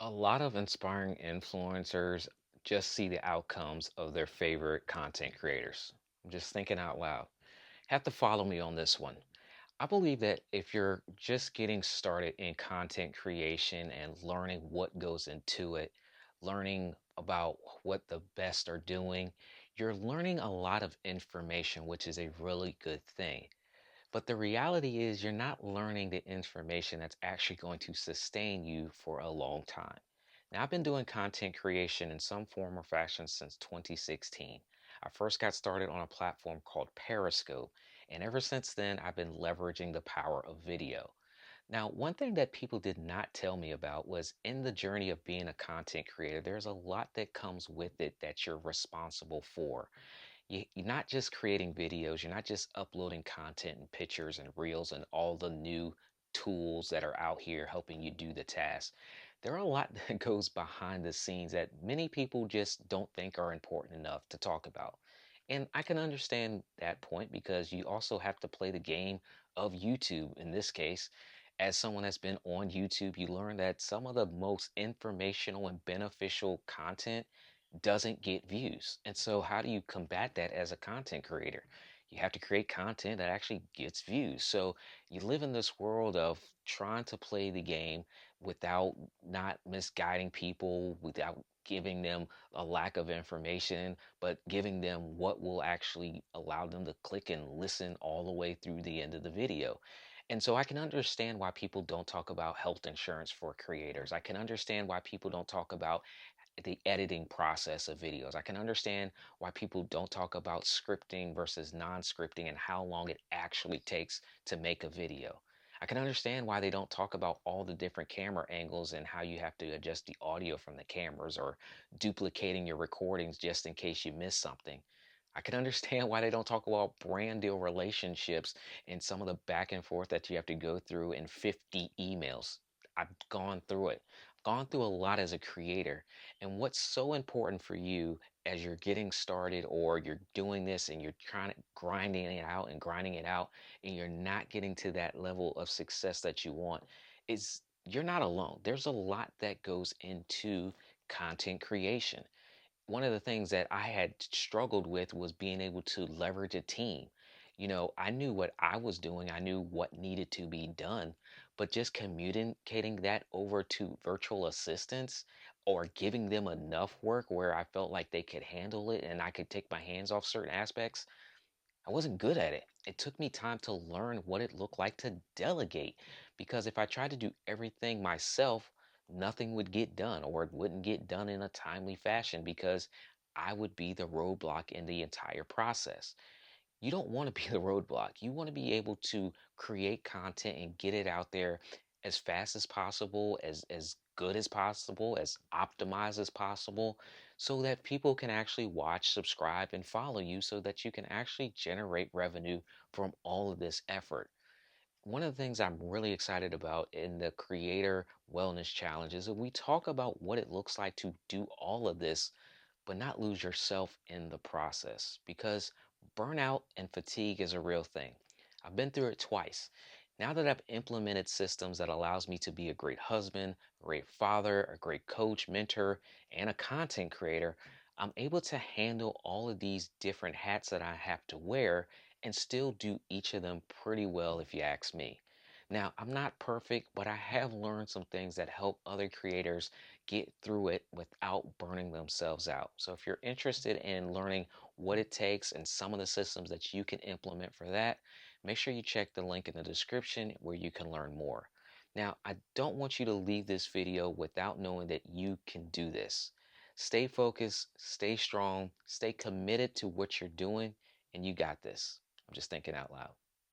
A lot of inspiring influencers just see the outcomes of their favorite content creators. I'm just thinking out loud. Have to follow me on this one. I believe that if you're just getting started in content creation and learning what goes into it, learning about what the best are doing, you're learning a lot of information, which is a really good thing. But the reality is, you're not learning the information that's actually going to sustain you for a long time. Now, I've been doing content creation in some form or fashion since 2016. I first got started on a platform called Periscope, and ever since then, I've been leveraging the power of video. Now, one thing that people did not tell me about was in the journey of being a content creator, there's a lot that comes with it that you're responsible for. You're not just creating videos, you're not just uploading content and pictures and reels and all the new tools that are out here helping you do the task. There are a lot that goes behind the scenes that many people just don't think are important enough to talk about. And I can understand that point because you also have to play the game of YouTube in this case. As someone that's been on YouTube, you learn that some of the most informational and beneficial content doesn't get views. And so, how do you combat that as a content creator? You have to create content that actually gets views. So, you live in this world of trying to play the game without not misguiding people, without giving them a lack of information, but giving them what will actually allow them to click and listen all the way through the end of the video. And so I can understand why people don't talk about health insurance for creators. I can understand why people don't talk about the editing process of videos. I can understand why people don't talk about scripting versus non-scripting and how long it actually takes to make a video. I can understand why they don't talk about all the different camera angles and how you have to adjust the audio from the cameras or duplicating your recordings just in case you miss something. I can understand why they don't talk about brand deal relationships and some of the back and forth that you have to go through in 50 emails. I've gone through it. Gone through a lot as a creator. And what's so important for you as you're getting started or you're doing this and you're trying to grinding it out and you're not getting to that level of success that you want is you're not alone. There's a lot that goes into content creation. One of the things that I had struggled with was being able to leverage a team. I knew what I was doing, I knew what needed to be done, but just communicating that over to virtual assistants or giving them enough work where I felt like they could handle it and I could take my hands off certain aspects, I wasn't good at it. It took me time to learn what it looked like to delegate because if I tried to do everything myself, nothing would get done or it wouldn't get done in a timely fashion because I would be the roadblock in the entire process. You don't want to be the roadblock. You want to be able to create content and get it out there as fast as possible, as good as possible, as optimized as possible, so that people can actually watch, subscribe, and follow you so that you can actually generate revenue from all of this effort. One of the things I'm really excited about in the Creator Wellness Challenge is that we talk about what it looks like to do all of this but not lose yourself in the process because burnout and fatigue is a real thing. I've been through it twice. Now that I've implemented systems that allows me to be a great husband, a great father, a great coach, mentor, and a content creator, I'm able to handle all of these different hats that I have to wear and still do each of them pretty well if you ask me. Now, I'm not perfect, but I have learned some things that help other creators get through it without burning themselves out. So if you're interested in learning what it takes and some of the systems that you can implement for that, make sure you check the link in the description where you can learn more. Now, I don't want you to leave this video without knowing that you can do this. Stay focused, stay strong, stay committed to what you're doing, and you got this. I'm just thinking out loud.